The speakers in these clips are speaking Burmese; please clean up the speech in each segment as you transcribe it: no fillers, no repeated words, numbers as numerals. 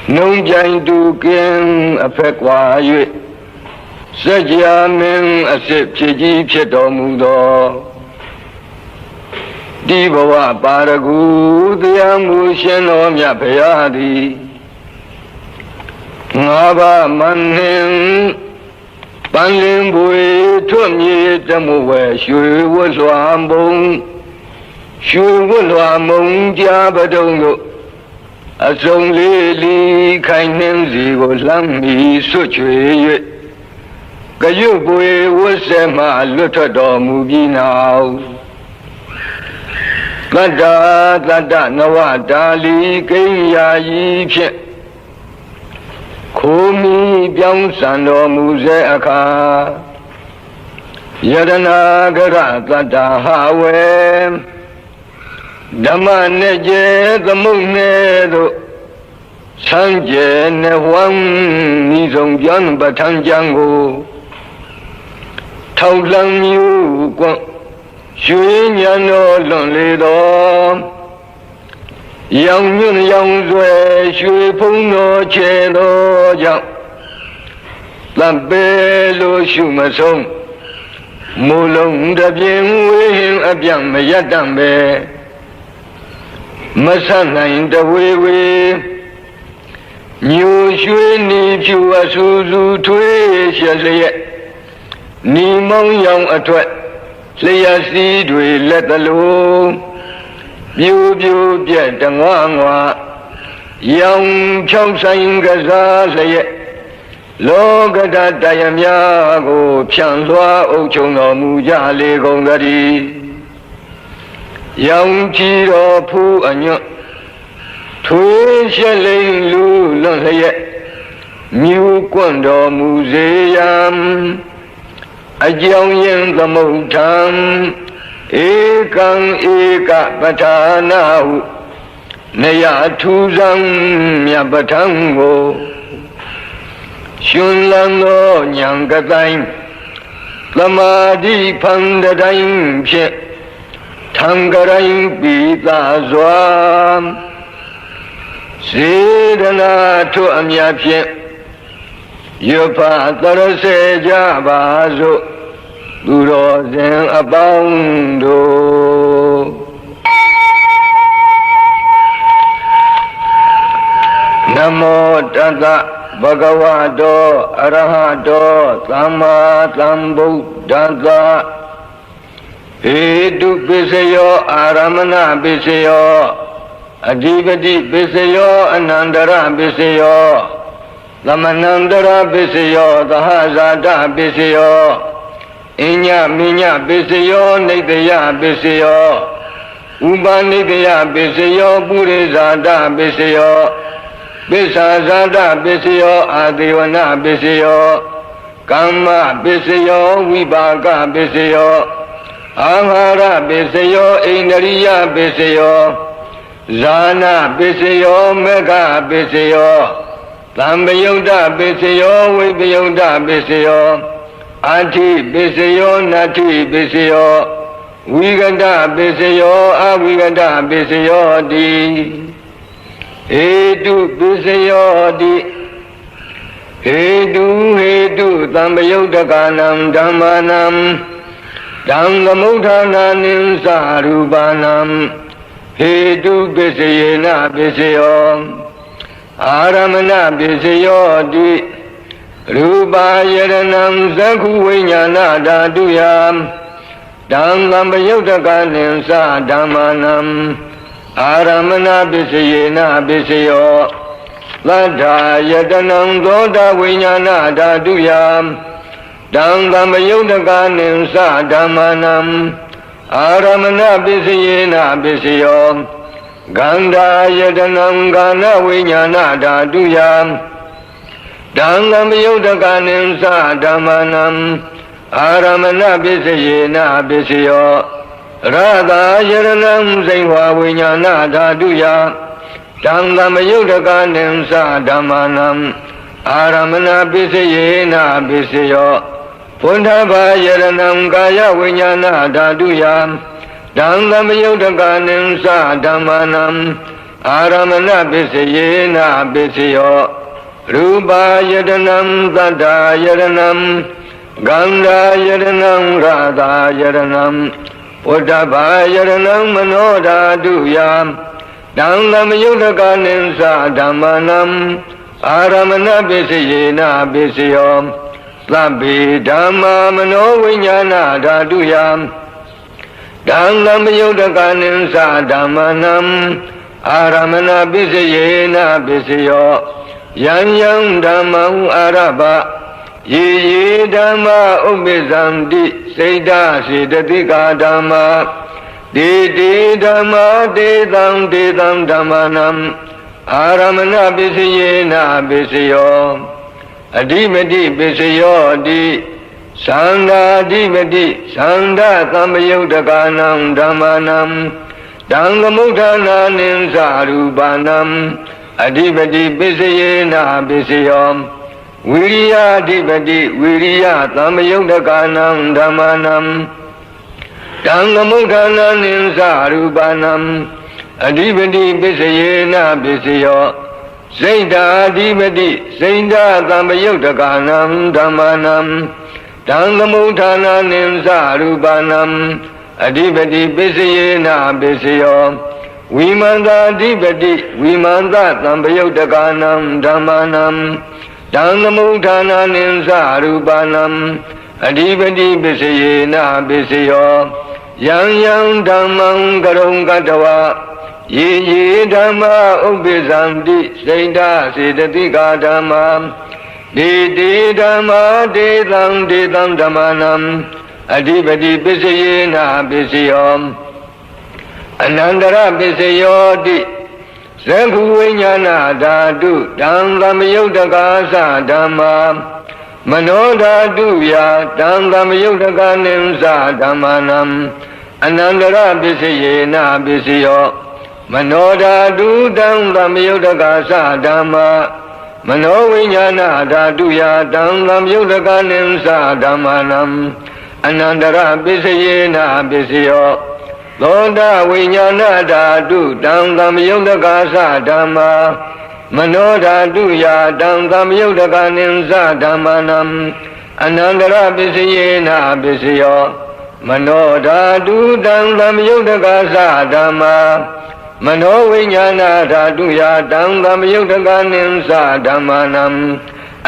nông chanh tu kiên phép quả duyệt sẽ gia minh xếp chế chi phép đồ mù đồ đi bộ à bà ra gu tia mù xuyên ô mẹ phê á đi ngã bà mặn hình bản linh bùi thuâm nhi tâm mù về xuôi vô loa mông xuôi vô loa mông cha bà đông lộ sông lê ly khai nên gì của lăng mỹ suốt chuối cái yêu bùi vô xe mà lướt thoát đỏ mù bì nào ta đã nó ta lý cây ya y phiền khổ mi biang san đỏ mù dễ khá yadana gara ta ha we Dhamma ne je thamung ne do sang je ne huang ni song bian ba thang jiang go thao lang yu quang xuy nhan no lon le do yang yun yang zui xuy phong no che do jiang lam be lo shu ma song mu long da bien wei hin a biang ma yat dang be mất sang này đã về về nhiều chuyện ni phiêu à su su thuê xe lệ ni mong yong ở thuận lệ à si đuổi lệ ta lu biu biu biển đằng hoa hoa yong trong xanh cái giá lệ lo cái đa đại nhà go phiền loa âu chung nó mu gia lệ gong ra đi yang chi ro phu anyo thuế xe lên lưu lần lệ miu quan đồ mu dê yam a jiang yin the mâu tham e ka bata na hu ne ya thu rang mya batang go xun lang no nyang ka tai lama di phang da dai phiet thang ca ranh bị ta doa sĩ đa na thu âm ya phiền yêu phá ta ra se ja ba ru tu ro zin a bang do namo tassa bhagavato arahato samma sambuddhassa Hedu Bisayo Aramana Bisayo Adhipati Bisayo Anandara Bisayo Lamanandara Bisayo Dahazada Bisayo Inya Minya Bisayo Nidaya Bisayo Uba Nidaya Bisayo Purizada Bisayo Bisazada Bisayo Adivana Bisayo Kama Bisayo Vibhaka Bisayo Ahara Bisayo Indriya Bisayo Zana Bisayo Mega Bisayo Tambayuda Bisayo Vibhayuda Bisayo Ati Bisayo Nati Bisayo Viganda Bisayo Aviganda Bisayo Di Hedu Bisayo Di Hedu Tambayuda Kanam Dhammanam Dhammamuddhana nimsa rupanam Hedu Bisayena Bisayo Aramana Bisayo Di Rupa Yaranam Zakhu Vinyana Dhaduyam Dhammamuddhana nimsa Dhammanam Aramana Bisayena Bisayo Ladha Yadanam Dhoda Vinyana Dhaduyam Dhammamuddhana nimsa Dhammanam Aramana Bisayena Bisayo Gandha Yadanam Gana Vinyana Dhaduyam Dhammamuddhana nimsa Dhammanam Aramana Bisayena Bisayo Radha Yadanam Zaihwa Vinyana Dhaduyam Dhammamuddhana nimsa Dhammanam Aramana Bisayena Bisayo Pundhava Yaranam Kaya Vinyana Dhaduyam Dhammamuddhana nimsa Dhammanam အာရမဏပစ္စယေနပစ္စယောရူပါယတနံသတ္တာယတနံဂန္ဓာယတနံရာသာယတနံဝတ္တဘာယတနံမနောဓာတုယံတံသမယုတကနိသဓမ္မနံအာရမဏပစ္စယေနပစ္စယောသဗ္ဗေဓမ္မာမနောဝိညာဏဓာတုယံတံသမယုတကနိသဓမ္မနံအာရမဏပစ္စယေနပစ္စယောယံယံဓမ္မံအာရဘယေယေဓမ္မာဥပ္ပဇံတိစိတ်ဓာစေတသိကာဓမ္မာဒေတိဓမ္မာဒေတံဒေတံဓမ္မနံအာရမဏပစ္စယေနပစ္စယောအဓိမတိပစ္စယောတိသန္တာအဓိမတိသန္တာသမ္ပယုတ်တကာနံဓမ္မနံတံသမုဋ္ဌာနာနိသရူပနံအဓိပတိပစ္စယေနပစ္စယောဝိရိယအဓိပတိဝိရိယသမ္ပယုတ်တကာနံဓမ္မနံတံသမုဋ္ဌာနာနိသရူပနံအဓိပတိပစ္စယေနပစ္စယောစိတ်ဓာအဓိပတိစိတ်ဓာသမ္ပယုတ်တကာနံဓမ္မနံတံသမုဋ္ဌာနာနိသရူပနံအဓိပတိပစ္စယေနပစ္စယောဝိမန္တာအဓိပတိဝိမန္တသံပယုတ်တကာနံဓမ္မနံတံသမုဋ္ဌာနာနိသရူပနံအဓိပတိပစ္စယေနပစ္စယောယံယံဓမ္မံကရုံကတဝယေယေဓမ္မာဥပ္ပဇံတိစိတ်ဓာစေတသိကာဓမ္မာဒေတိဓမ္မာဒေတံဒေတံဓမ္မနံအဓိပတိပစ္စယေနပစ္စယောအနန္တရပစ္စယောတိသက္ခုဝိညာဏဓာတုတံသမယုတ်တကာသဓမ္မာမနောဓာတုယတံသမယုတ်တကာနိသဓမ္မနံအနန္တရပစ္စယေနပစ္စယောမနောဓာတုတံသမယုတ်တကာသဓမ္မာမနောဝိညာဏဓာတုယတံသမယုတ်တကာနိသဓမ္မနံအနန္တရပစ္စယေနပစ္စယောသောတာဝိညာဏဓာတုတံသမယုတ်တကာသဓမ္မာမနောဓာတုယတံသမယုတ်တကာနိသဓမ္မနံအနန္တရပစ္စယေနပစ္စယောမနောဓာတုတံသမယုတ်တကာသဓမ္မာမနောဝိညာဏဓာတုယတံသမယုတ်တကာနိသဓမ္မနံ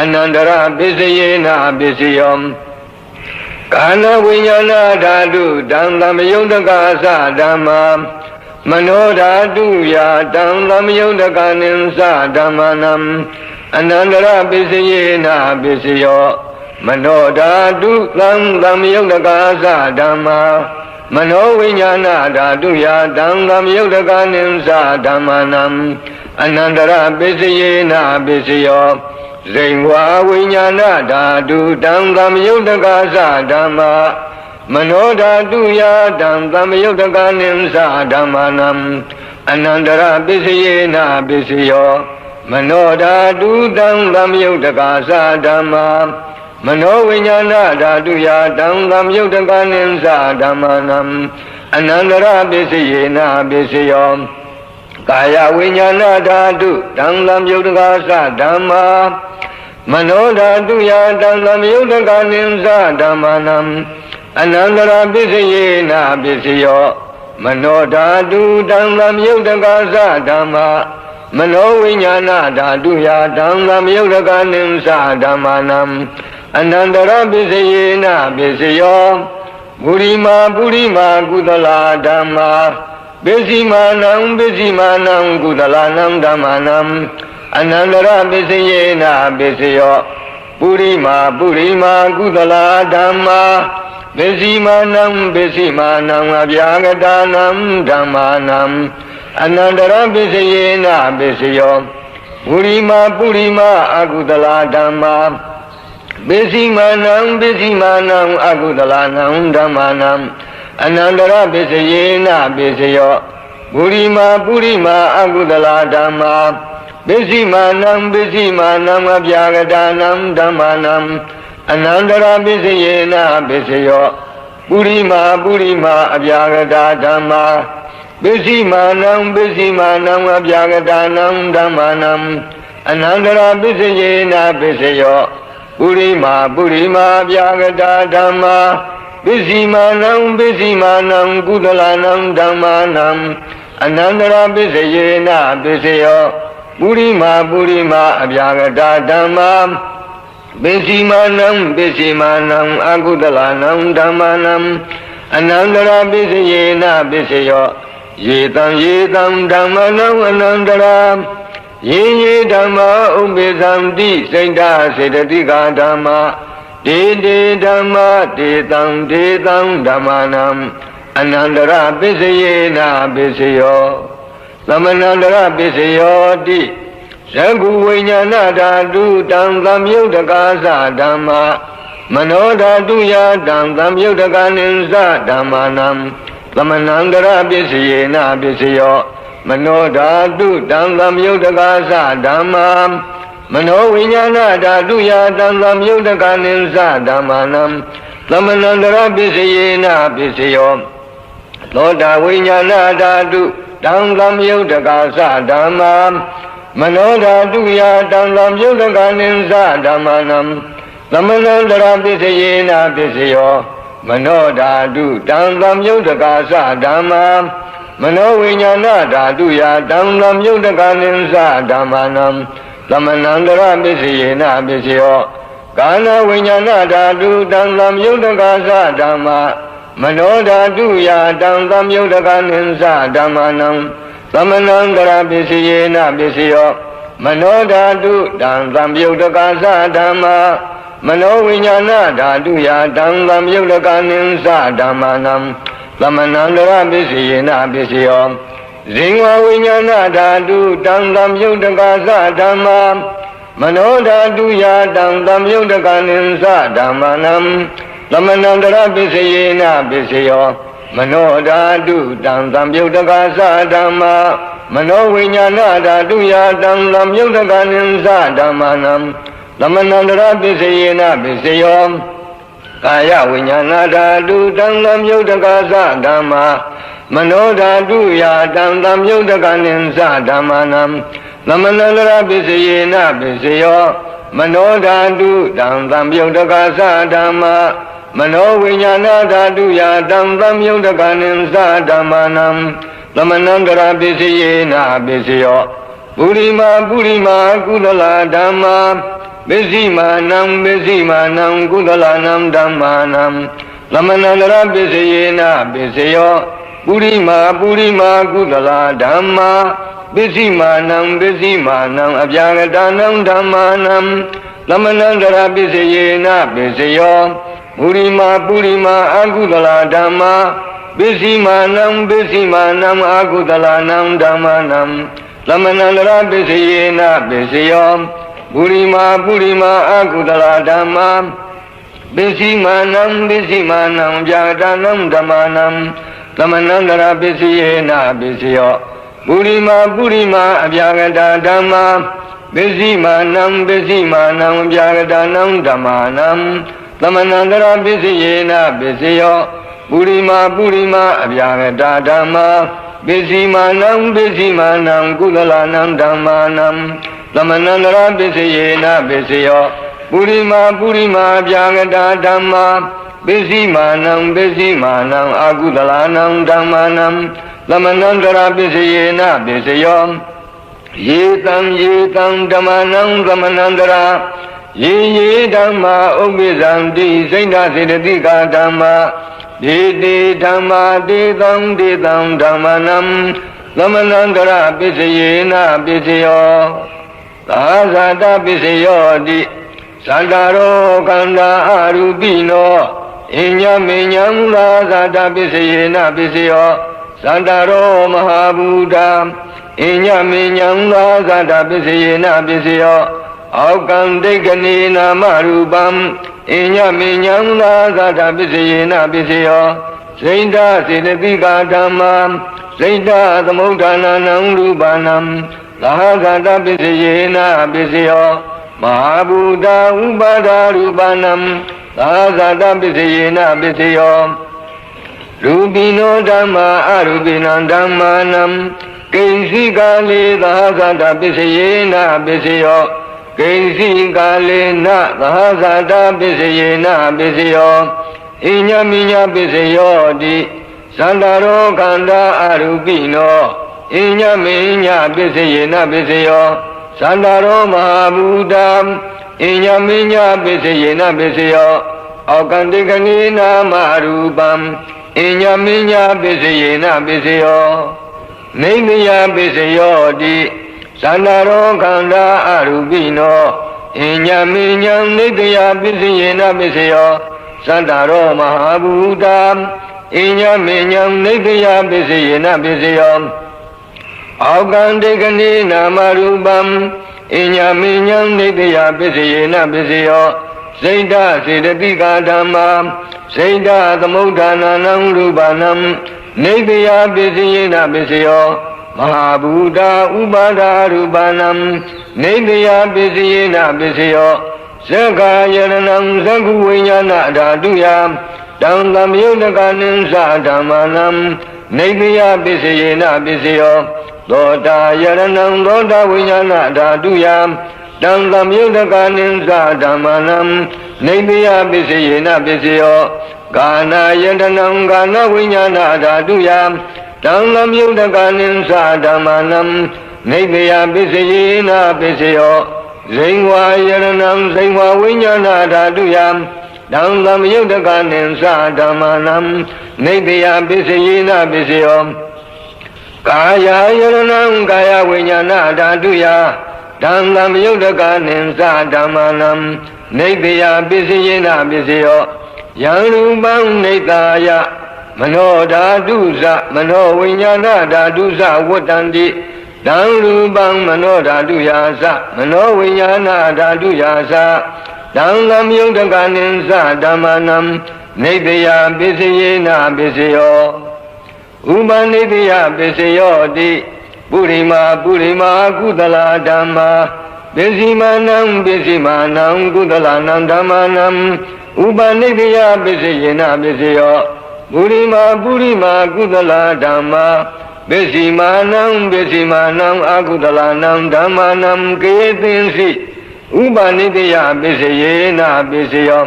အနန္တရပစ္စယေနပစ္စယောကာနဝိညာဏဓာတုတံသမယုတ်တကာသဓမ္မာမနောဓာတုယတံသမယုတ်တကာနိသဓမ္မနံအနန္တရပစ္စယေနပစ္စယောမနောဓာတုတံသမယုတ်တကာသဓမ္မာမနောဝိညာဏဓာတုယတံသမယုတ်တကာနိသဓမ္မနံအနန္တရပစ္စယေနပစ္စယောဇိဝါဝိညာဏဓာတုတံသမယုတ်တကာသဓမ္မာမနောဓာတုယတံသမယုတ်တကာနိသဓမ္မနံအနန္တရပစ္စယေနပစ္စယောမနောဓာတုတံသမယုတ်တကာသဓမ္မာမနောဝိညာဏဓာတုယတံသမယုတ်တကာနိသဓမ္မနံအနန္တရပစ္စယေနပစ္စယောကာယဝိညာဏဓာတုတံသမယုတ်တကာသဓမ္မာမနောဓာတုယတံသမယုတ်တကာနိသဓမ္မနံအနန္တရပစ္စယေနပစ္စယောမနောဓာတုတံသမယုတ်တကာသဓမ္မာမနောဝိညာဏဓာတုယတံသမယုတ်တကာနိသဓမ္မနံအနန္တရပစ္စယေနပစ္စယောပုရိမာပုရိမာကုသလာဓမ္မာပစ္စည်းမာနံပစ္စည်းမာနံကုသလာနံဓမ္မနံအနန္တရပစ္စယေနပစ္စယောပုရိမာပုရိမာကုသလာဓမ္မာပစ္စည်းမာနံပစ္စည်းမာနံအဗျာဂတာနံဓမ္မာနံအနန္တရပစ္စယေနပစ္စယောပုရိမာပုရိမာအကုသလာဓမ္မာပစ္စည်းမာနံပစ္စည်းမာနံအကုသလာနံဓမ္မာနံအနန္တရပစ္စယေနပစ္စယောပုရိမာပုရိမာအကုသလာဓမ္မာပစ္စည်းမာနံပစ္စည်းမာနံအဗျာဂတာနံဓမ္မာနံအနန္တရပစ္စယေနပစ္စယောပုရိမာပုရိမာအဗျာဂတာဓမ္မာပ ပိစိမာနံပိစိမာနံအပြာကတာနံဓမ္မာနံအနန္တရာပိစယေနပိစယောပုရိမာအပြာကတာဓမ္မာပိစိမာနံပိစိမာနံကုသလနံဓမ္မာနံအနန္တရာပိစယေနပိစယောပုရိမာအပြာကတာဓမ္မာပိစိမာနံအကုသလနံဓမ္မာနံအနန္တရာပိစယေနပိစယောယေတံဓမ္မနံအနန္တရာယေဓမ္မာဥပ္ပေသံတိစိတ်ဓာစေတသိကာဓမ္မာဒေဓမ္မာဒေတံဓမ္မာနံအနန္တရာပိစယေနပိစယောသမဏန္တရာပိစယောတိသကုဝိညာဏဓာတုတံသမယုတ်တကာသဓမ္မာမနောဓာတုယတံသမယုတ်တကာနိသဓမ္မာနံသမဏန္တရာပိစယေနပိစယောမနောဓာတုတံသမယုတ်တကာသဓမ္မာမနောဝိညာဏဓာတုယတံသမယုတ်တကာနိသဓမ္မာနံသမဏန္တရာပိစယေနပိစယောသောတာဝိညာဏဓာတုတံသမယုတ်တကာသဓမ္မာမနောဓာတုယတံသမယုတ်တကာနိသဓမ္မာနံသမဏန္တရာပိစယေနပိစယောမနောဓာတုတံသမယုတ်တကာသဓမ္မာမနောဝိညာဏဓာတုယတံသမယုတ်တကာနိသဓမ္မာနံသမဏန္တရာပိစယေနပိစယောကာဏဝိညာဏဓာတုတံသမယုတ်တကာသဓမ္မာမနောဓာတုယတံသမယုတ်တကာနိသဓမ္မာနံသမဏန္တရာပိစယေနပိစယောမနောဓာတုတံသမယုတ်တကာသဓမ္မာမနောဝိညာဏဓာတုယတံသမယုတ်တကာနိသဓမ္မာနံသမဏန္တရာပိစယေနပိစယောဇိဝဝိညာဏဓာတုတံသမယုတ်တကာသဓမ္မာမနောဓာတုယတံသမယုတ်တကာနိသဓမ္မာနံသမဏန္တရာပိစယေနပိစယောမနောဓာတုတံသမယုတ်တကာသဓမ္မာမနောဝိညာဏဓာတုယတံသမယုတ်တကာနိသဓမ္မာနံသမဏန္တရာပိစယေနပိစယောကာယဝိညာဏဓာတုတံသမယုတ်တကာသဓမ္မာမနောဓာတုယတံသမယုတ်တကာနိသဓမ္မာနံသမဏန္တရာပိစယေနပိစယောမနောဓာတုတံသမယုတ်တကာသဓမ္မာမနောဝိညာဏဓာတုယတံသမယုတ်တကာနိသဓမ္မာနံသမဏန္တရာပိစယေနပိစယောပုရိမာကုသလဓမ္မာပိစိမာနံကုသလနံဓမ္မာနံသမဏန္တရာပိစယေနပိစယောပုရိမာကုသလဓမ္မာပိစိမာနံအပြာကတာနံဓမ္မာနံသမဏန္တရာပိစယေနပိစယောပုရိမာအကုသလဓမ္မာပိစိမာနံအကုသလနံဓမ္မာနံသမဏန္တရာပိစယေနပိစယောပုရိမာအကုသလဓမ္မာပိစိမာနံဗျာတာနံဓမ္မာနံသမဏန္တရာပိစယေနပိစယောပုရိမာအဗျာကတာဓမ္မာပိစိမာနံဗျာကတာနံဓမ္မာနံသမဏန္တရာပိစယေနပိစယောပုရိမာအဗျာကတာဓမ္မာပိစိမာနံကုသလနံဓမ္မာနံသမဏန္တရာပိစယေနပိစယောပုရိမာအဗျာကတာဓမ္မာပိစိမာနံအကုသလနံဓမ္မာနံသမဏန္တရာပိစယေနပိစယောယေတံဓမ္မာနံသမဏန္တရာယေဓမ္မာဥပ္ပိသံတိစိတ်ဓာစေတသိကာဓမ္မာဒေဓမ္မာဒေသံဓမ္မာနံသမဏန္တရာပိစယေနပိစယောသာဇာတပိစယောတိသန္တာရောခန္ဓာအရူပိနောအညမေညံသာဇာတပိစယေနပိစယောသန္တာရောမဟာဘူတာအညမေညံသာဇာတပိစယေနပိစယောအောကံဒိဋ္ဌနေနာမရူပံအညမေညံသာဇာတပိစယေနပိစယောစိန္ဒစေတသိကာဓမ္မာစိန္ဒသမုဋ္ဌာနနံရူပနံသာဇာတပိစယေနပိစယောမဟာဘူတာဥပါဒရူပနံသာဇာတပိစယေနပိစယော ရူပိနောဓမ္မာအရူပိနံဓမ္မာနံကိဉ္စီကာလေသဟဇာတပစ္စယေနပစ္စယောကိဉ္စီကာလေနသဟဇာတပစ္စယေနပစ္စယောဣညမိညပစ္စယောတိသန္တာရောခန္ဓာအရူပိနောဣညမိညပစ္စယေနပစ္စယောသန္တာရောမဟာဘူတံဣညမိညပစ္စယေနပစ္စယောအောကန္တိကနိနာမရူပံဣညမိညပစ္စယေနပစ္စယောနိမယပစ္စယောတိသန္တာရောခန္ဓာအရူပိနောဣညမိညံနိတယပစ္စယေနပစ္စယောသန္တာရောမဟာဘူတံဣညမိညံနိတယပစ္စယေနပစ္စယောအောကန္တိကနိနာမရူပံဣညမိညံနိတယပစ္စယေနပစ္စယောစိတ်ဓာစေတသိကာဓမ္မာစိတ်ဓာသမုဋ္ဌာနာနံရူပနံနိတယပစ္စယေနပစ္စယောမဟာဘူတာဥပါဒာရူပနံနိတယပစ္စယေနပစ္စယောသက္ကာယရဏံသက္ခုဝိညာဏဓာတုယတံသမယုတကနိသဓမ္မာနံနိတယပစ္စယေနပစ္စယောသောတာယရဏံသောတာဝိညာဏဓာတုယတံသမယုတကနိသဓမ္မာနံနိတယပစ္စယေနပစ္စယောကာနာယတနံကာနဝိညာဏဓာတုယတံသမယုတကနိသဓမ္မာနံနိတယပစ္စယေနပစ္စယောဇိဝါယရဏံဇိဝဝိညာဏဓာတုယတံသမယုတကနိသဓမ္မာနံနိတယပစ္စယေနပစ္စယောကာယယရဏံကာယဝိညာဏဓာတုယတံသမယုတကနိသဓမ္မာနံနိတယပစ္စယေနပစ္စယောယံရူပံနိတာယမနောဓာတုသမနောဝိညာဏဓာတုသဝတ္တန္တိတံရူပံမနောဓာတုယာသမနောဝိညာဏဓာတုယာတံသမယုတကနိသဓမ္မာနံနိတယပစ္စယေနပစ္စယောဥပနိတယပစ္စယောတိပုရိမာကုသလာဓမ္မာပစ္စည်းမာနံကုသလာနံဓမ္မာနံဥပနိတယပစ္စယေနပစ္စယောပုရိမာကုသလာဓမ္မာပစ္စည်းမာနံအကုသလာနံဓမ္မာနံကေသင်္စီဥပနိတယပစ္စယေနပစ္စယော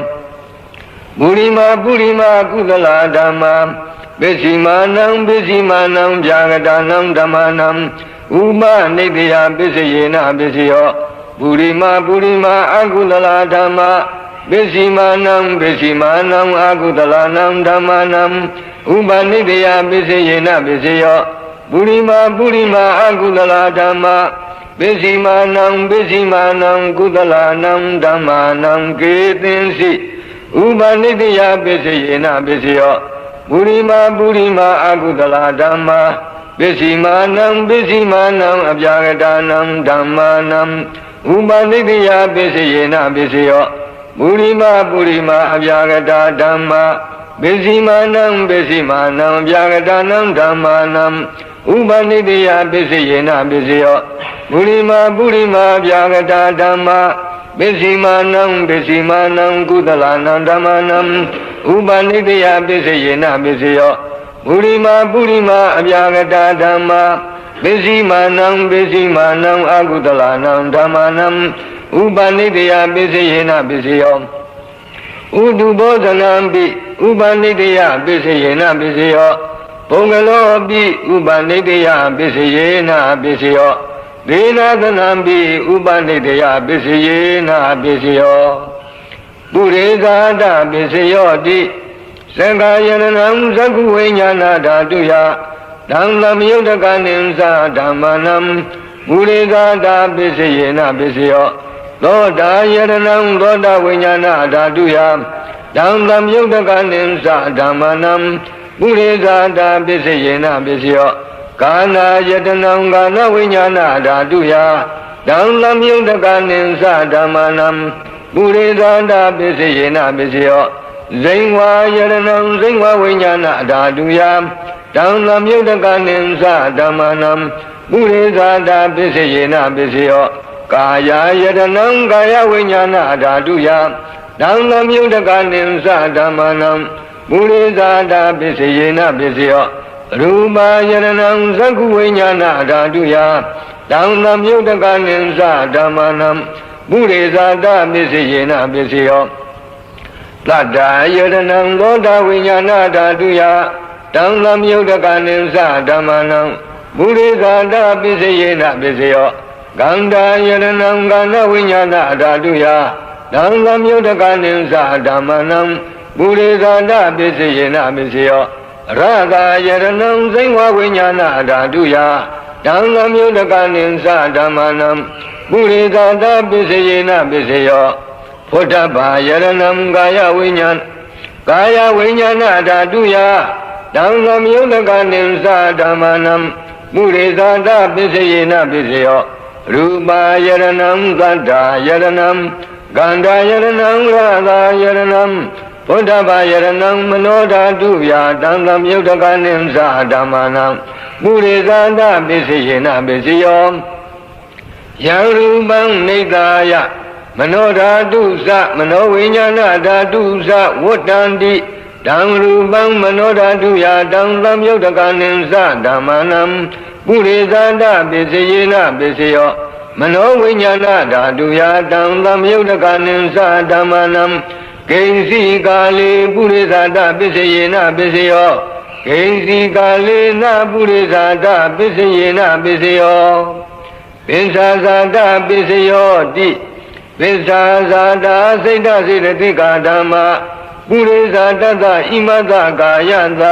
ပုရိမာကုသလာဓမ္မာပစ္စည်းမာနံဗျာဂတာနံဓမ္မာနံဥပနိတယပစ္စယေနပစ္စယောပုရိမာအကုသလာဓမ္မာပစ္စည်းမာနံအကုသလာနံဓမ္မာနံဥပနိတယပစ္စယေနပစ္စယောပုရိမာအကုသလာဓမ္မာပစ္စည်းမာနံကုသလာနံဓမ္မာနံကေသင်္စီဥပနိတယပစ္စယေနပစ္စယောပုရိမာအကုသလာဓမ္မာပစ္စည်းမာနံအဗျာဂတာနံဓမ္မာနံဥပနိတယပစ္စယေနပစ္စယောပုရိမာအဗျာဂတာဓမ္မာပစ္စည်းမာနံအဗျာဂတာနံဓမ္မာနံဥပနိတယပစ္စယေနပစ္စယောပုရိမာအဗျာဂတာဓမ္မာပစ္စည်းမာနံကုသလာနံဓမ္မာနံဥပနိတယပစ္စယေနပစ္စယောပုရိမာအဗျာဂတာဓမ္မာပစ္စည်းမာနံအကုသလာနံဓမ္မာနံဥပနိတယပစ္စယေနပစ္စယောဥတုဘောဇနံပိဥပနိတယပစ္စယေနပစ္စယောပုဂ္ဂလောပိဥပနိတယပစ္စယေနပစ္စယောဒေနာသနံပိဥပနိတယပစ္စယေနပစ္စယောပုရိသတပစ္စယောတိသက္ကာယရဏံသက္ခုဝိညာဏဓာတုယတံသမယုတကနိသဓမ္မာနံပုရိသတပစ္စယေနပစ္စယောသောတာယရဏံသောတာဝိညာဏဓာတုယတံသမယုတကနိသဓမ္မာနံပုရိသတပစ္စယေနပစ္စယောကာနာယတနံကာနဝိညာဏဓာတုယတံသမယုတကနိသဓမ္မာနံပုရိသတပစ္စယေနပစ္စယောဇိဝါယရဏံဇိဝဝိညာဏဓာတုယတံသမယုတကနိသဓမ္မာနံပုရိသတပစ္စယေနပစ္စယောကာယယတနံကာယဝိညာဏဓာတုယတံသမယုတကနိသဓမ္မာနံ ပုရိသတာပစ္စယေနပစ္စယောရူပါယရဏံသက္ခုဝိညာဏဓာတုယတံသမယုတ်တကနိသဓမ္မနံပုရိသတာပစ္စယေနပစ္စယောတတ္တယရဏံသောတာဝိညာဏဓာတုယတံသမယုတ်တကနိသဓမ္မနံပုရိသတာပစ္စယေနပစ္စယောကန္တာယရဏံကန္နဝိညာဏဓာတုယတံသမယုတ်တကနိသဓမ္မနံပုရိသတာပစ္စယေနပစ္စယောရဂာယရဏံစိံဝဝိညာဏဓာတုယတံသမယုတ်တကနိသဓမ္မနံပုရိသတာပစ္စယေနပစ္စယောဖုဒ္ဓဘာယရဏံကာယဝိညာဏကာယဝိညာဏဓာတုယတံသမယုတ်တကနိသဓမ္မနံပုရိသတာပစ္စယေနပစ္စယောရူပါယရဏံသတ္တာယရဏံကန္တာယရဏံရသာယရဏံဘုဒ္ဓဘာယရဏံမနောဓာတုယတံသမယုတ်တကနိသဓမ္မနံပုရိသတာပစ္စယေနပစ္စယောယံရူပံနေသာယမနောဓာတုသမနောဝိညာဏဓာတုသဝတ္တန္တိတံရူပံမနောဓာတုယတံသမယုတ်တကနိသဓမ္မနံပုရိသတာပစ္စယေနပစ္စယောမနောဝိညာဏဓာတုယတံသမယုတ်တကနိသဓမ္မနံကိဉ္စီကာလေပုရိသတာပစ္စယေနပစ္စယောကိဉ္စီကာလေနပုရိသတာပစ္စယေနပစ္စယောပိစ္ဆာဇာတာပစ္စယောတိပိစ္ဆာဇာတာစိတ်တစေတသိကာဓမ္မပုရိသတတ္တဣမတကာယတ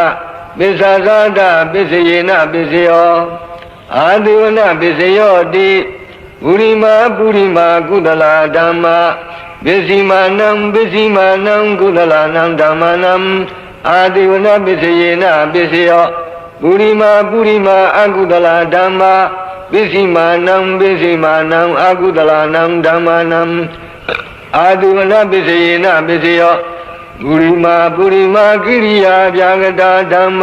ပိစ္ဆာဇာတာပစ္စယေနပစ္စယောအာတိဝနပစ္စယောတိပုရိမာကုသလာဓမ္မပစ္စည်းမာနံကုသလာနံဓမ္မနံအာတိဝနပစ္စယေနပစ္စယောပုရိမာအကုသလာဓမ္မပစ္စည်းမာနံအကုသလာနံဓမ္မနံအာတိဝနပစ္စယေနပစ္စယောပုရိမာကိရိယာဗျာဂတာဓမ္မ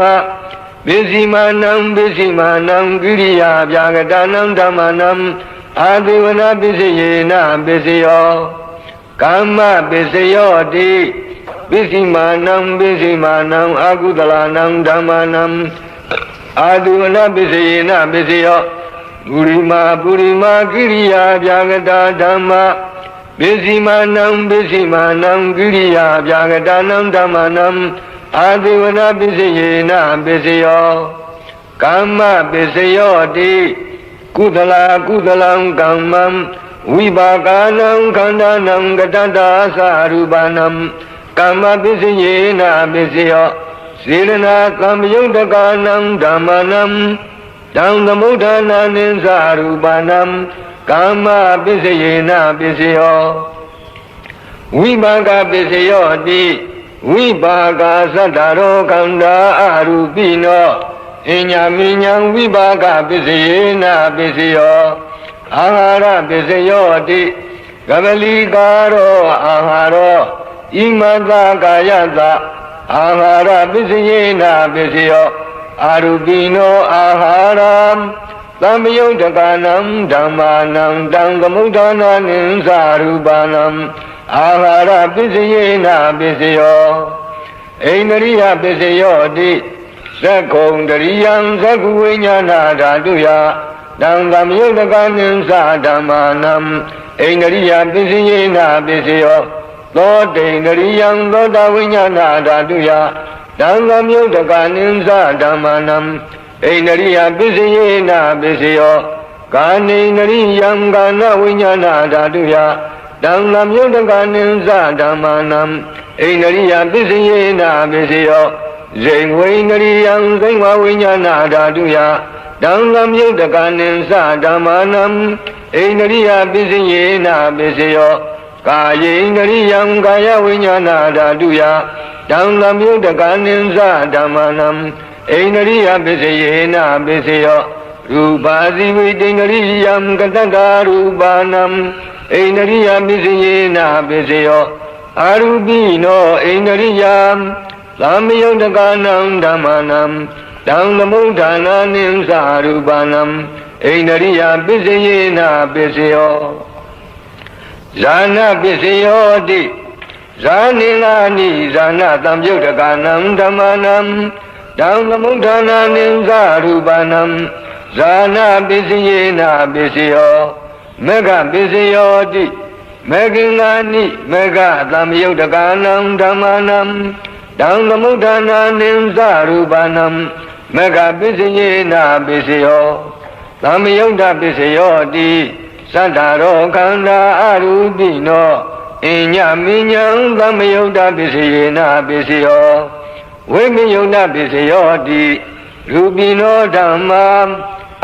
ပစ္စည်းမာနံကိရိယာဗျာဂတာနံဓမ္မနံအာတိဝနပစ္စယေနပစ္စယောကာမပစ္စယောတိပစ္စည်းမာနံအကုသလာနံဓမ္မနံအာတိဝနပစ္စယေနပစ္စယောပုရိမာကိရိယာဗျာဂတာဓမ္မပစ္စည်းမာနံကိရိယာဗျာဂတာနံဓမ္မနံအာတိဝနပစ္စယေနပစ္စယောကာမပစ္စယောတိကုသလံကမ္မံဝိပါကနံခန္ဓာနံကတ္တတာသရူပနံကမ္မပစ္စယေနပစ္စယောစေရဏသမယုတ်တကနံဓမ္မနံတံသမုဋ္ဌာနာနိသရူပနံကမ္မပစ္စယေနပစ္စယောဝိပါကပစ္စယောတိဝိပါကသတ္တရောခန္ဓာအရူပိနောအညာမိညာဝိပါကပစ္စယေနပစ္စယောအာဟာရပစ္စယောတိကပလီကာရောအာဟာရောဣမတကာယတအာဟာရပစ္စယေနပစ္စယောအာရူပိနောအာဟာရသမယုတ်တကနံဓမ္မာနံတံသမုဋ္ဌာနာနိသရူပနံအာဟာရပစ္စယေနပစ္စယောဣန္ဒရိယပစ္စယောတိသက္ခုံတရိယံသက္ခုဝိညာဏဓာတုယတံသမယုတ်တကနိသဓမ္မာနံဣန္ဒရိယပစ္စယေနပစ္စယောသောတိန္ဒရိယံသောတဝိညာဏဓာတုယတံသမယုတ်တကနိသဓမ္မာနံဣန္ဒရိယပစ္စယေနပစ္စယောကာနိန္ဒရိယံကာနဝိညာဏဓာတုယတံသမယုတ်တကနိသဓမ္မာနံဣန္ဒရိယပစ္စယေနပစ္စယောဇိဝိန္ဒရိယံဇိဝဝိညာဏဓာတုယတံသမယုတ်တကနိသဓမ္မာနံဣန္ဒရိယပစ္စယေနပစ္စယောကာယေန္ဒရိယံကာယဝိညာဏဓာတုယတံသမယုတ်တကနိသဓမ္မာနံဣန္ဒရိယပစ္စယေနပစ္စယောရူပါစီဝိတ္တန္ဒရိယံကတ္တရူပနံဣန္ဒရိယပစ္စယေနပစ္စယောအာရူပိနောဣန္ဒရိယံသမယုတ်တကနံဓမ္မာနံတံသမုဋ္ဌာနာနိသရူပနံဣန္ဒရိယပစ္စယေနပစ္စယောဇာနပစ္စယောတိ ဇာနိငါနိဇာနာတံယုတ်တကနံဓမ္မနံတံသမုဋ္ဌာနာနိသရူပနံဇာနာပိစယေနာပိစယောမေဃပိစယောတိမေဃင်္ဂာနိမေဃတံယုတ်တကနံဓမ္မနံတံသမုဋ္ဌာနာနိသရူပနံမေဃပိစယေနာပိစယောသမယုတ်တပိစယောတိသတ္တရောခန္ဓာအရူပိနောအညမိညာသမယုတ်တပိစယေနာပိစယောဝိမယုတ်တပိစယောတိရူပိနောဓမ္မာ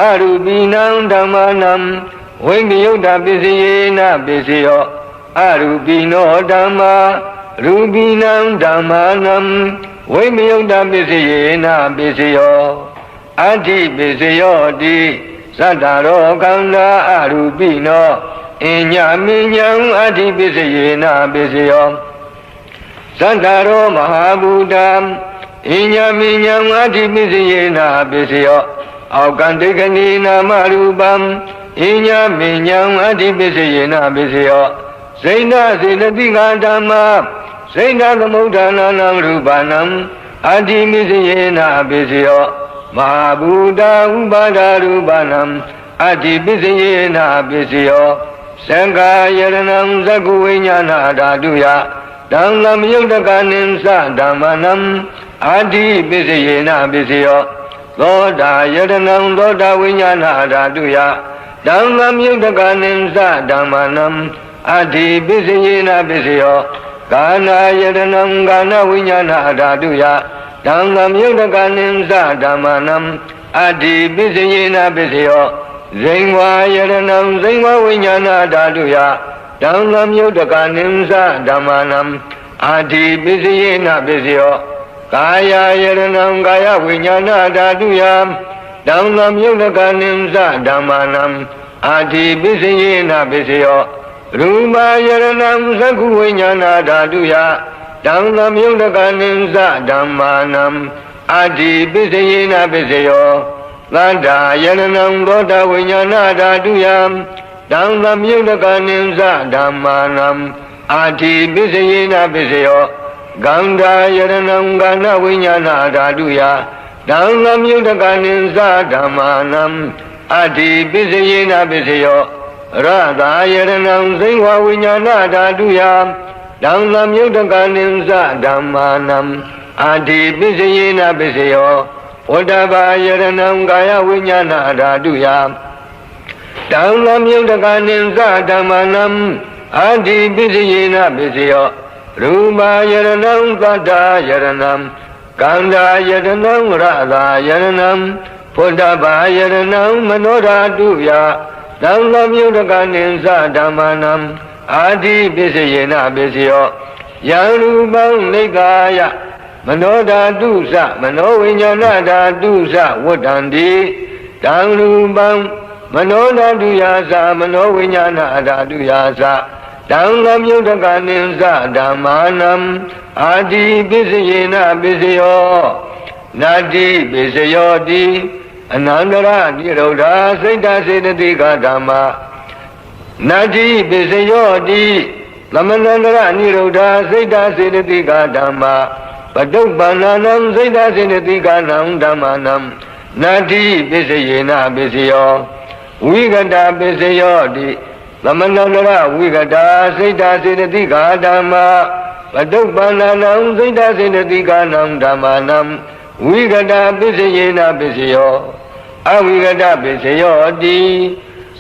အရူပိနံဓမ္မနံဝိမယုတ်တပိစယေနာပိစယောအရူပိနောဓမ္မာရူပိနံဓမ္မနံဝိမယုတ်တပိစယေနာပိစယောအဋ္ဌိပိစယောတိသတ္တရောခန္ဓာအရူပိနောအညမိညာအဋ္ဌိပိစယေနာပိစယောသတ္တရောမဟာဘူတံအညမိညာအဋ္ဌိပိစယေနာပိစယောအောက်ကံတေကဏီနာမရူပံအညမိညာအဋ္ဌိပိစယေနာပိစယောစိဏစေတတိကဓမ္မစိဏသမုဋ္ဌာနာနံရူပနံအဋ္ဌိပိစယေနာပိစယောမဟာဘူတဥပါဒရူပနံအဋ္ဌိပိစယေနာပိစယောသံဃာယရဏံသက္ကုဝိညာဏဓာတုယတံသမယုတ်တကနိသဓမ္မနံအဋ္ဌိပိစယေနာပိစယောသောတာယရဏံသောတာဝိညာဏဓာတုယတံသမယုတ်တကနိသဓမ္မနံအဋ္ဌိပိစယေနာပိစယောကာနာယရဏံကာနဝိညာဏဓာတုယတံသမယုတ်တကနိသဓမ္မနံအဋ္ဌိပိစယေနာပိစယောဇိဝါယရဏံဇိဝဝိညာဏဓာတုယတံသမယုတ်တကနိသဓမ္မနံအဋ္ဌိပိစယေနာပိစယောကာယယရဏံကာယဝိညာဏဓာတုယတံသမယုတ်တကနိသဓမ္မနံအဋ္ဌိပိစယေနာပိစယောရူပယရဏံသက္ခုဝိညာဏဓာတုယတံသမယုတ်တကနိသဓမ္မာနံအဋ္ဌိပိစယေနာပိစယောသတ္တာယရဏံသောတာဝိညာဏဓာတုယတံသမယုတ်တကနိသဓမ္မာနံအဋ္ဌိပိစယေနာပိစယောဂန္ဓာယရဏံကာနဝိညာဏဓာတုယတံသမယုတ်တကနိသဓမ္မာနံအဋ္ဌိပိစယေနာပိစယောရတာယရဏံဇိဝဝိညာဏဓာတုယတံသမယုတ်တကနိသဓမ္မာနံအဋ္ဌိပိစယေနာပိစယောဝတ္တဘာယရဏံကာယဝိညာဏဓာတုယတံသမယုတ်တကနိသဓမ္မာနံအဋ္ဌိပိစယေနာပိစယောရူပယရဏံသတ္တာယရဏံကန္ဓာယရဏံရတာယရဏံဝတ္တဘာယရဏံမနောဓာတုယတံသမယုတ်တကနိသဓမ္မာနံအာတိပိစယေနပိစယောယံရူပံနိကာယမနောဓာတုသမနောဝိညာဏဓာတုသဝတ္တန္တိတံရူပံမနောဓာတုယာသမနောဝိညာဏဓာတုယာသတံသမယုတ်တကနိသဓမ္မာနံအာတိပိစယေနပိစယောနာတိပိစယောတိအနန္တရနိရောဓစိတ်တစေတသိကဓမ္မာနာတိပိစယောတိသမန္တရနိရောဓစိတ်တစေတသိကဓမ္မာပတုပ္ပန္နံစိတ်တစေတသိကနံဓမ္မာနံနာတိပိစယေနပိစယောဝိကတပိစယောတိသမန္တရဝိကတစိတ်တစေတသိကဓမ္မာပတုပ္ပန္နံစိတ်တစေတသိကနံဓမ္မာနံဝိကတပိစယေနပိစယောအဝိကတပိစယောတိ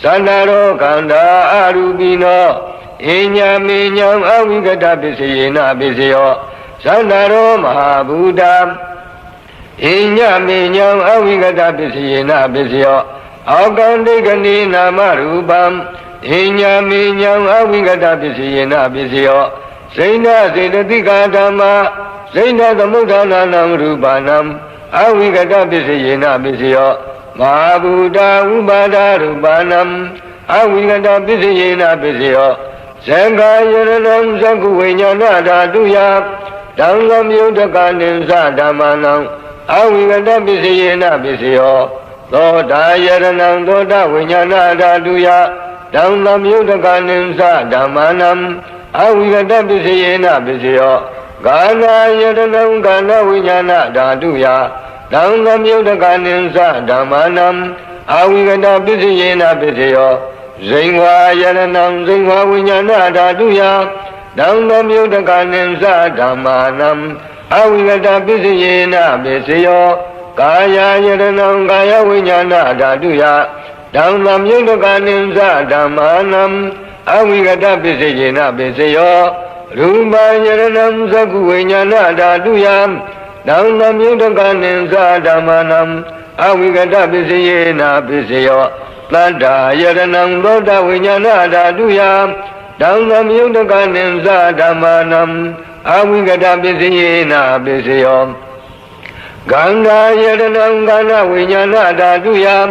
သန္တာရောခန္ဓာအရူပိနောအညမေညံအဝိကတပိစယေနပိစယောသန္တာရောမဟာဘူတံအညမေညံအဝိကတပိစယေနပိစယောအောကံတိကဏီနာမရူပံအညမေညံအဝိကတပိစယေနပိစယောစိဏစေတသိကဓမ္မာစိဏသမုဋ္ဌာနာနံရူပနံအဝိကတပိစယေနပိစယောမဟာဘူတဥပါဒရူပနံအဝိကတပိစယေနပိစယောသံဃာယရဏံသက္ကုဝိညာဏဓာတုယတံသမယုတ်တကနိသဓမ္မာနံအဝိကတပိစယေနပိစယောသောတာယရဏံသောတာဝိညာဏဓာတုယတံသမယုတ်တကနိသဓမ္မာနံ Awigata Pisayena Pisayo Gana Yadanam Gana Vijnana Dhatuya Dhamam Yudakaninsa Dhamanam Awigata Pisayena Pisayo Zingwa Yadanam Zingwa Vijnana Dhatuya Dhamam Yudakaninsa Dhamanam Awigata Pisayena Pisayo Kaya Yadanam Kaya Vijnana Dhatuya Dhamam Yudakaninsa Dhamanam Awigata Pisayena Pisayo Rupa Yadanam Saku Vijnana Dhatuya Dhamam Yudakaninsa Dhamanam Awigata Pisayena Pisayo Tata Yadanam Dota Vijnana Dhatuya Dhamam Yudakaninsa Dhamanam Awigata Pisayena Pisayo Ganga Yadanam Gana Vijnana Dhatuya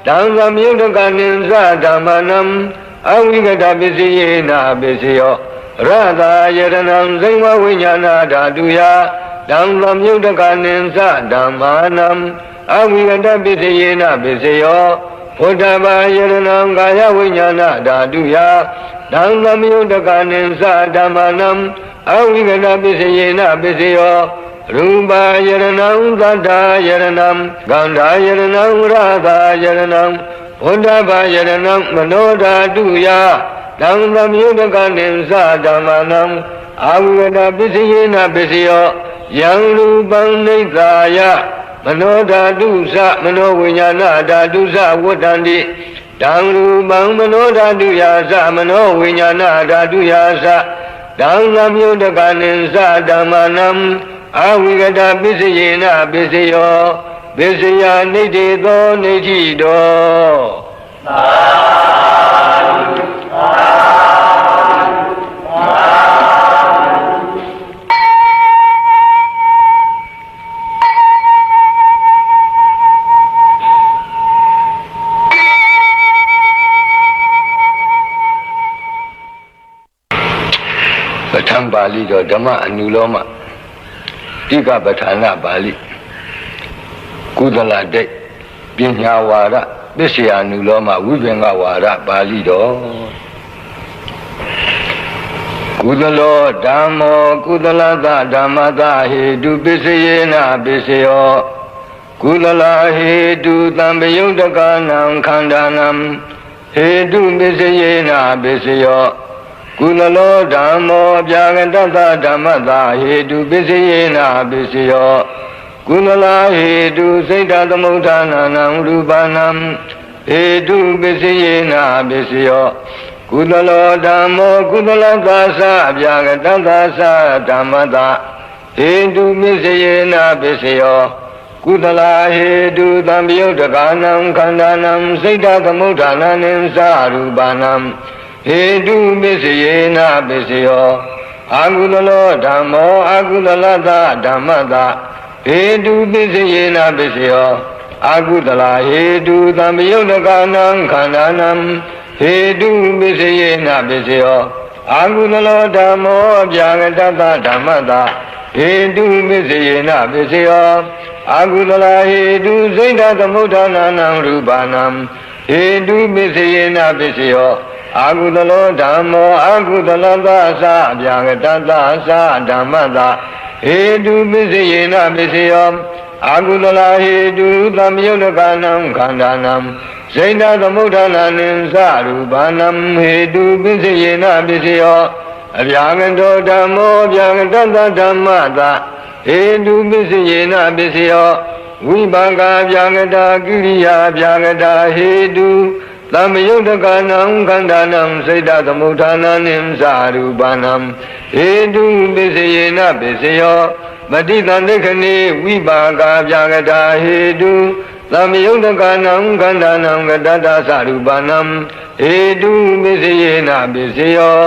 Dhamam Yudakaninsa Dhamanam Awigata Pisayena Pisayo Radha Yadanam Zingva Vijnana Dhatuya Dhamam Yudakaninsa Dhamanam Awigata Pisayena Pisayo Putava Yadanam Kaya Vijnana Dhatuya Dhamam Yudakaninsa Dhamanam Awigata Pisayena Pisayo Rupa Yadanam Tata Yadanam Gandha Yadanam Radha Yadanam Putava Yadanam Manodhatuya Dhamam Yudakaninsa Dhamanam Awigata Pisayena Pisayo Yang Rupam Nithaya Manodhatusa Manovijnana Dhatusa Vuddhanti Dang Rupam Manodhatuyasa Manovijnana Dhatuyasa Dhamam Yudakaninsa Dhamanam Awigata Pisayena Pisayo Pisaya Nitito Nitito ပဋ္ဌာန်းပါဠိတော်ဓမ္မအနုလောမတိကပဋ္ဌာနာပါဠိကုသလတိတ်ပညာဝါဒပစ္စယအနုလောမဝိပင်္ဂဝါဒပါဠိတော်ကုသလောဓမ္မောကုသလသဓမ္မသဟေတုပစ္စယေနပစ္စယောကုသလဟေတုသံပယုတ်တကနံခန္ဓာနံဟေတုပစ္စယေနပစ္စယောကုသလောဓမ္မောပြာကတ္တဓမ္မသဟေတုပစ္စယေနပစ္စယောကုသလဟေတုစိတ်တသမုဋ္ဌာနာနံရူပနံဟေတုပစ္စယေနပစ္စယောကုသလောဓမ္မောကုသလသသပြာကတ္တသဓမ္မသဟေတုပစ္စယေနပစ္စယောကုသလဟေတုသံပယုတ်တကနံခန္ဓာနံစိတ်တသမုဋ္ဌာနာနံသရူပနံဟေတုပစ္စယေနပစ္စယောအာကုသလောဓမ္မောအာကုသလသဓမ္မသဟေတုပစ္စယေနပစ္စယောအာကုသလဟေတုသံပယုတ်တကနံခန္ဓာနံဟေတုပစ္စယေနပစ္စယောအာကုသလောဓမ္မောပြာကတ္တဓမ္မသဟေတုပစ္စယေနပစ္စယောအာကုသလဟေတုစိတ်တသမုဋ္ဌာနာနံရူပနံဟေတုပစ္စယေနပစ္စယောအာကုသလောဓမ္မောအာကုသလသသပြာကတ္တသဓမ္မသဟေတုပစ္စယေနပစ္စယောအာကုသလဟေတုသံယုတ်တကနံခန္ဓာနံစိတ်တသမုဋ္ဌာနာနံသရူပနံဟေတုပစ္စယေနပစ္စယောအပြာကတောဓမ္မောပြာကတ္တဓမ္မသဟေတုပစ္စယေနပစ္စယောဝိပါကပြာကတာကိရိယာပြာကတာဟေတုသမ္မယုတ်တကနံခန္ဓာနံစိတ်တသမုဋ္ဌာနာနံသရူပနံဟေတုပစ္စယေနပစ္စယောပฏิသန္တိခဏေဝိပါကပြာကတာဟေတုသမ္မယုတ်တကနံခန္ဓာနံကတ္တသရူပနံဟေတုပစ္စယေနပစ္စယော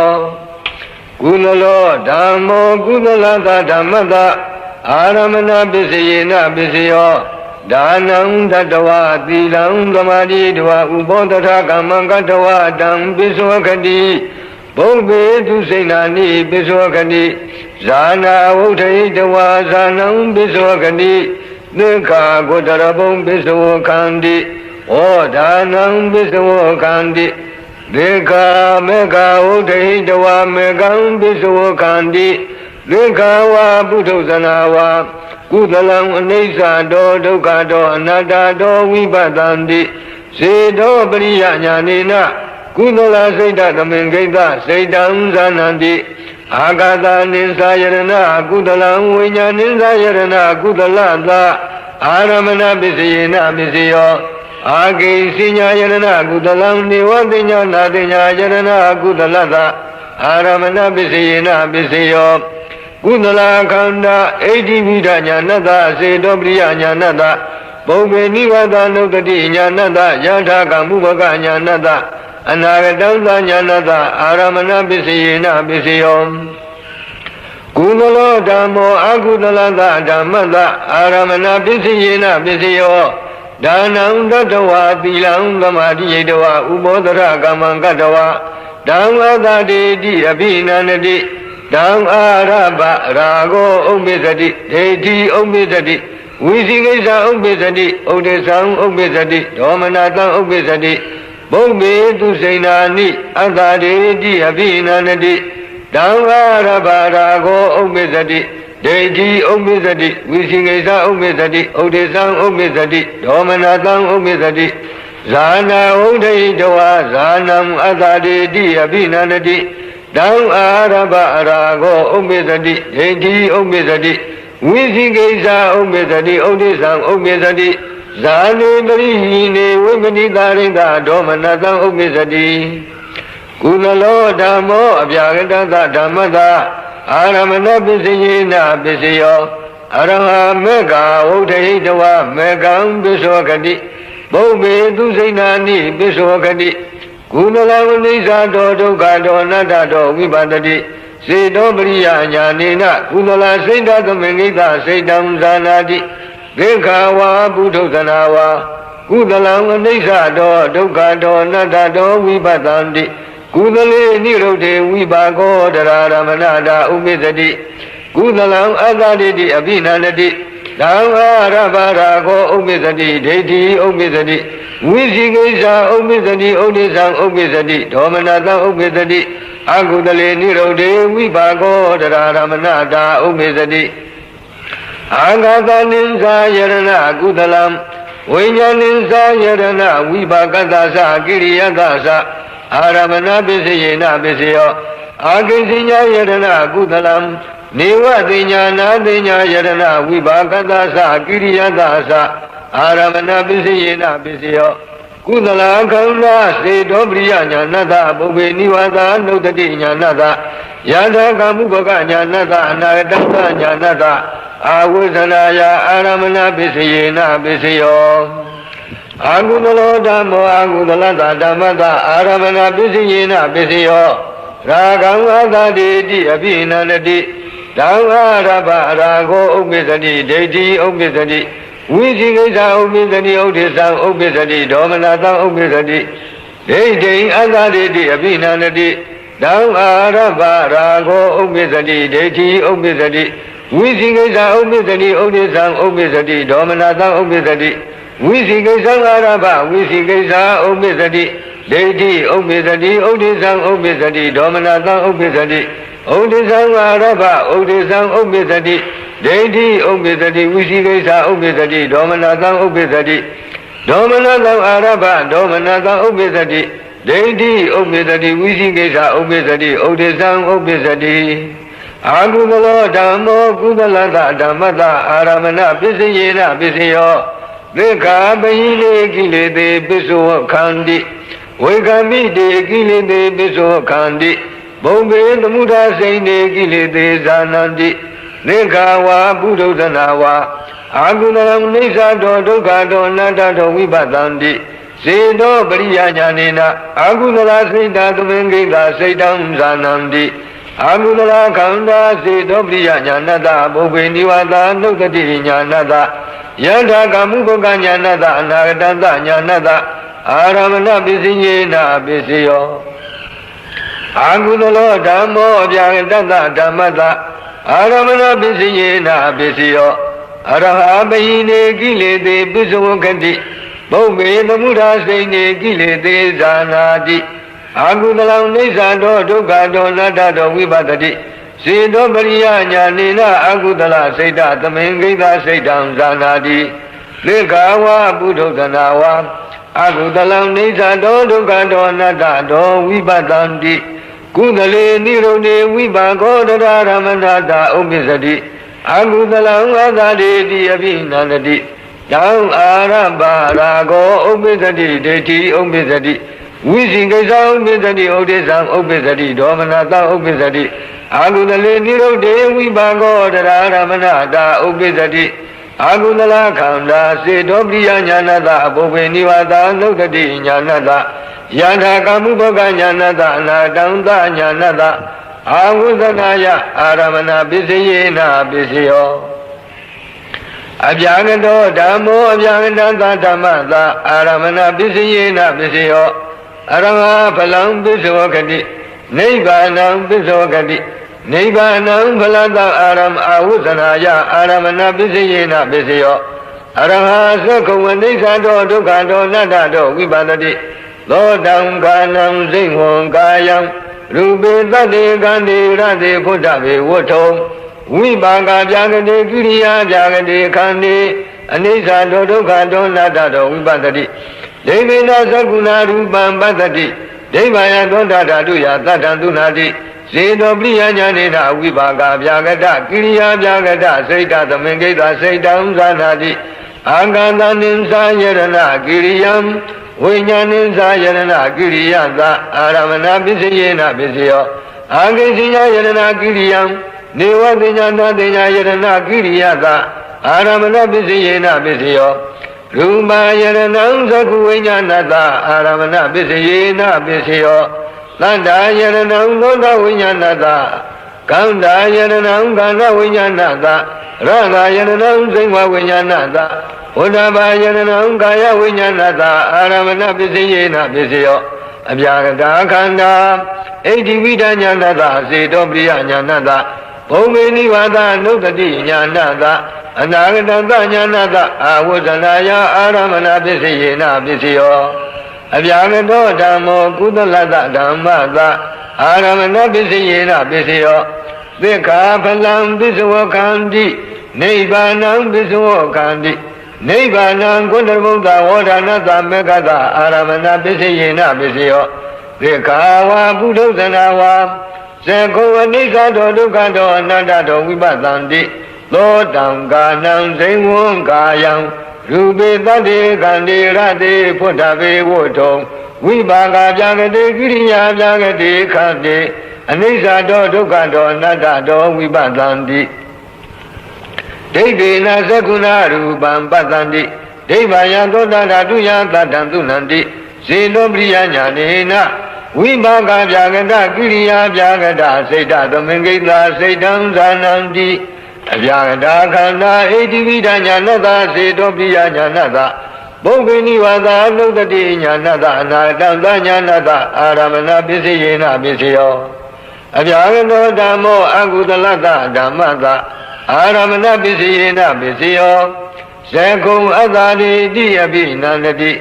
ကုသလောဓမ္မောကုသလသဓမ္မသအာရမဏပစ္စယေနပစ္စယောဒါနံတတဝသီလံသမာဓိတဝဥပောတထကမ္မံကတဝတံပိစ္ဆောခတိဘုဗ္ဗေတုစိဏာနိပိစ္ဆောခတိဇာနာဝုဋ္ဌိတဝဇာနံပိစ္ဆောခတိသက္ခာဂုတရဘုံပိစ္ဆောခန္တိဩဒါနံပိစ္ဆောခန္တိ ဒေခာမေဃဝုဒ္ဓိတဝမေကံပိစဝခန္တိဒေခာဝါပုထုဇနာဝါကုသလံအနိစ္စတောဒုက္ခတောအနတ္တတောဝိပဿန္တိစေတောပရိယညာနေနကုသလစိတ်တသမင်္ဂိတစိတ်တံဇာနန္တိအာဂတနိသယရဏကုသလံဝိညာဏိသယရဏကုသလသအာရမဏပစ္စယေနပစ္စယောအာဂိစိညာယရဏကုသလံနေဝတိညာနာတိညာယရဏကုသလသအာရမဏပစ္စယေနပစ္စယောကုသလခန္ဓာဣတိဝိဒညာနတ္တစေတောပရိယညာနတ္တဘုံပေနိဝသနုတ္တိညာနတ္တယထာကမုဘကညာနတ္တအနာဂတံသညာနတ္တအာရမဏပစ္စယေနပစ္စယောကုသလောဓမ္မောအကုသလသဓမ္မတအာရမဏပစ္စယေနပစ္စယောဒါနံတတဝါသီလံသမာဓိယတဝါဥပောဒရကမ္မံကတဝါဓမ္မသတိတိအဘိနန္တိဓမ္အာရပရာဂောဥပ္ပစ္စတိဒိဋ္ဌိဥပ္ပစ္စတိဝိသိကိစ္စဥပ္ပစ္စတိဥဒိသံဥပ္ပစ္စတိဒေါမနတံဥပ္ပစ္စတိဘုံမေသူစိဏာနိအတ္တဒေတိအဘိနန္တိဓမ္မာရပရာဂောဥပ္ပစ္စတိဒိဋ္ဌိဥပ္ပစ္စတိဝိသိကိစ္စဥပ္ပစ္စတိဥဒိသံဥပ္ပစ္စတိဒေါမနတံဥပ္ပစ္စတိဇာနာဝုဒ္ဓိတဝါဇာနံအတ္တဒေတိအဘိနန္တိဓမ္အာရပရာဂောဥပ္ပစ္စတိဒိဋ္ဌိဥပ္ပစ္စတိဝိသိကိစ္စဥပ္ပစ္စတိဥဒိသံဥပ္ပစ္စတိဇာနေပရိဟိနေဝိမနိတာရိတဒေါမနတံဥပ္ပစ္စတိကုသလောဓမ္မောအပြာကတသဓမ္မတအာရမဏပစ္စယေနပစ္စယောအရဟမေဃဝုဒ္ဓိတဝမေကံပိသောဂတိဘုဗ္ဗေသူစိဏာနိပိသောဂတိကုသလဝိနိစ္စတောဒုက္ခတောအနတ္တတောဝိပဿတိစေတောပရိယညာနေနကုသလစိတ်တသမင်္ဂိတစိတ်တံဇာနာတိဒေခာဝါပုထုဇနာဝါကုသလံအနိစ္စတောဒုက္ခတောအနတ္တတောဝိပဿန္တိကုသလေနိရုဒ္ဓေဝိပါကောတရာရမဏတာဥပ္ပစ္စတိကုသလံအတ္တတိတိအဘိနန္တိဓမ္မာရပရာဂောဥပ္ပစ္စတိဒိဋ္ဌိဥပ္ပစ္စတိဝိသိကိစ္စဥပ္ပစ္စတိဥဒိသံဥပ္ပစ္စတိဒေါမနတံဥပ္ပစ္စတိအကုသလေနိရုဒ္ဓေဝိပါကောတရာရမဏတာဥပ္ပစ္စတိအာဂတနိသယရဏကုသလံဝိညာဏိသယရဏဝိပါကတသကိရိယတသအာရမဏပစ္စယေနပစ္စယောအာဂိစိညာယရဏကုသလံနေဝတိညာနာတိညာယရဏဝိပါကတသကိရိယတသအာရမဏပစ္စယေနပစ္စယောကုသလခန္ဓာစေတောပရိယညာနတဘုဗ္ဗေနိဝါဒနုတ္တိညာနတယထာကမုဘကညာနတအနာဂတညာနတအာဝိဇ္ဇနာယအာရမဏပစ္စယေနပစ္စယောအာကုသလောဓမ္မောအာကုသလတဓမ္မတအာရမဏပစ္စယေနပစ္စယောရာဂံအတ္တတိတိအဘိနန္တိဓမ္မာရပရာဂောဥပ္ပစ္စတိဒိဋ္ဌိဥပ္ပစ္စတိဝိသိကိစ္စဥပ္ပစ္စတိဥဒိသံဥပ္ပစ္စတိဒေါမနတံဥပ္ပစ္စတိဒိဋ္ဌိအတ္တတိအဘိနန္တိဓမ္မာရပရာဂောဥပ္ပစ္စတိဒိဋ္ဌိဥပ္ပစ္စတိဝိသိကိစ္စဥပ္ပစ္စတိဥဒိသံဥပ္ပစ္စတိဒေါမနတံဥပ္ပစ္စတိဝိသိကိစ္စအာရပဝိသိကိစ္စဥပ္ပစ္စတိဒိဋ္ဌိဥပ္ပစ္စတိဥဒိသံဥပ္ပစ္စတိဒေါမနတံဥပ္ပစ္စတိဥဒိသံအာရပဥဒိသံဥပ္ပစ္စတိဒိဋ္ဌိဥပ္ပစ္စတိဝိသိကိစ္စဥပ္ပစ္စတိဒေါမနတံဥပ္ပစ္စတိဒေါမနတံအာရပဒေါမနတံဥပ္ပစ္စတိဒိဋ္ဌိဥပ္ပစ္စတိဝိသိကိစ္စဥပ္ပစ္စတိဥဒိသံဥပ္ပစ္စတိအာကုသလောဓမ္မောကုသလတဓမ္မတအာရမဏပစ္စယေနပစ္စယောသေခာပဟိလေကိလေသေပစ္စောခန္တိဝေကမိတေကိလေသေပစ္စောခန္တိဘုံဘေသမုဒ္ဒစိန်တေကိလေသေဇာနန္တိသေခာဝါပုဒုဒနာဝါအာကုသလံနိစ္စတောဒုက္ခတောအနတ္တတောဝိပဿန္တိစေတောပရိယညာနေနအာကုသလစိတ်တသမင်္ဂိတစိတ်တံဇာနန္တိအာကုသလခန္ဓာစေတောပရိယညာနတဘုဗ္ဗေနိဝါဒနုတ္တိညာနတယထာကမုဘကညာနတအနာဂတညာနတအာရမဏပစ္စယေနပစ္စယောအာကုသလောဓမ္မောအပြာကတဓမ္မတအာရမဏပစ္စယေနပစ္စယောအရဟပဟိနေကိလေသေပစ္စောဂတိဘုဗ္ဗေသမုဒ္ဒစိန်နေကိလေသေဇာနာတိ အာကုသလံနိစ္စတောဒုက္ခတောအနတ္တတောဝိပဿတိစေတောပရိယညာနေနအာကုသလစိတ်တသမင်ဂိသစိတ်တံဇာနာတိသေခာဝပုထုသနာဝအာကုသလံနိစ္စတောဒုက္ခတောအနတ္တတောဝိပဿတိကုသလေနိရုဏေဝိပါကောတရာရမဏတာဥပ္ပစ္စတိအာကုသလံအာသာတိတိအภิနန္တတိတံအာရပါရာကောဥပ္ပစ္စတိဒိဋ္ဌိဥပ္ပစ္စတိဝိသိကိစ္စဥပ္ပစ္စတိဥဒိသံဥပ္ပစ္စတိဒေါမနတဥပ္ပစ္စတိအာကုသလေနိရုဒ္ဓေဝိပါကောတရာရမဏတာဥပ္ပစ္စတိအာကုသလခန္ဓာစေတောပရိယညာဏတအဘုဗေနိဝါဒနုဒ္ဓတိညာဏတယန္တာကာမုဘောဂညာဏတအနာတံသညာဏတအာဝုဇနာယအာရမဏပစ္စယေနပစ္စယောအပြာကတောဓမ္မောအပြာကတံသဓမ္မသာအာရမဏပစ္စယေနပစ္စယောအရဟဖလံပစ္စောဂတိနိဗ္ဗာနံပစ္စောဂတိနိဗ္ဗာနံဖလတအာရမအာဝုဇနာယအာရမဏပစ္စယေနပစ္စယောအရဟသက္ခဝနိစ္စတောဒုက္ခတောအနတ္တတောဝိပဿတိသောတံကာနံစိတ်ဝံကာယံရူပေတတ္တေကံတေရတေဖုဒ္ဓဘေဝတ္ထုံဝိပါကပြာကတိကိရိယာပြာကတိခန္တိအနိစ္စတောဒုက္ခတောအနတ္တတောဝိပဿတိဒိဗေနသက္ကုဏရူပံပတ္တိဒိဗ္ဗာယသောတာဓာတုယသတ္တံသုနာတိဇေတောပရိယညာနေနဝိပါကပြာကတကိရိယာပြာကတစိတ်တသမင်္ဂိတစိတ်တံဇာနာတိအာကန္တနိသယရဏကိရိယံဝိညာဏိသယရဏကိရိယသအာရမဏပစ္စယေနပစ္စယောအာဂိစိယယရဏကိရိယံနေဝတိညာနာတိညာယရဏကိရိယသအာရမဏပစ္စယေနပစ္စယောရူပယရဏံသက္ခဝိညာဏတအာရမဏပစ္စယေနပစ္စယောသတ္တယရဏံသောတဝိညာဏတကန္တာယရဏံကန္တဝိညာဏတရဏယရဏံစိတ်ဝဝိညာဏတဝဋ္ဌဘာယရဏံကာယဝိညာဏတအာရမဏပစ္စယေနပစ္စယောအပြာကတာခန္ဓာဣတိဝိဒညာဏတစေတောပရိယညာဏတဘုံမေနိဝါဒနုဒ္ဓတိညာဏတအနာဂတသညာဏတအာဝဇ္ဇနာယအာရမဏပစ္စယေနပစ္စယောအပြာကတောဓမ္မောကုသလတဓမ္မတအာရမဏပစ္စယေနပစ္စယောသေခာဖလံပစ္စဝခန္တိနိဗ္ဗာနံပစ္စဝခန္တိနိဗ္ဗာနံကုဏဗုဒ္ဓဝေါဒနာသမေကတအာရမဏပစ္စယေနပစ္စယောသေခာဝပုထုဇနာဝဇေခောအနိစ္စတောဒုက္ခတောအနတ္တတောဝိပဿန္တိသောတံကာနံဇိဝံကာယံရူပေတတ္တေကန္တေရတေဖုဒ္ဓဘေဝတ္ထုံဝိပါကပြာကတိကိရိယာပြာကတိခန္တေအနိစ္စတောဒုက္ခတောအနတ္တတောဝိပဿန္တိဒိဋ္ဌိနာသက္ကုဏရူပံပတ္တိဒိဗ္ဗာယသောတာဓာတုယသတ္တံသုနန္တိဇေတောပရိယညာနေနဝိပါကပြာကတကိရိယာပြာကတစိတ်တသမင်္ဂိတစိတ်တံဇာနန္တိအပြာကတာခန္ဓာဣတိဝိဒညာဏတစေတောပရိယညာဏတဘုဗ္ဗေနိဝါဒနုဒ္ဓတိညာဏတအနာတံသညာဏတအာရမဏပစ္စယေနပစ္စယောအပြာကတောဓမ္မောအကုသလတဓမ္မတအာရမဏပစ္စယေနပစ္စယောဇေကုံအသာတိတိအပိနန္တိ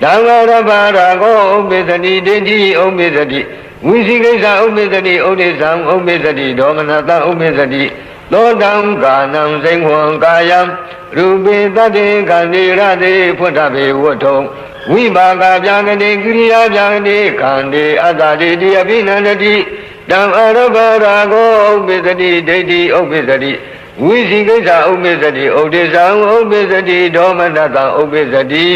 တံဃာရဘာရာကောဥပ္ပစ္စတိဒိဋ္ဌိဥပ္ပစ္စတိဝိသိကိစ္စဥပ္ပစ္စတိဥဒိသံဥပ္ပစ္စတိဒေါမနတဥပ္ပစ္စတိသောတံကာနံစိံဝံကာယံရူပေတတ္တေကန္တိရတေဖုဒ္ဓဘေဝတ္ထုံဝိပါကပြာကတိကိရိယာပြာကတိခန္တေအတ္တတိတိအပိနန္တိတံအာရဘရာကောဥပ္ပစ္စတိဒိဋ္ဌိဥပ္ပစ္စတိဝိသိကိစ္စဥပ္ပစ္စတိဥဒိသံဥပ္ပစ္စတိဒေါမနတဥပ္ပစ္စတိ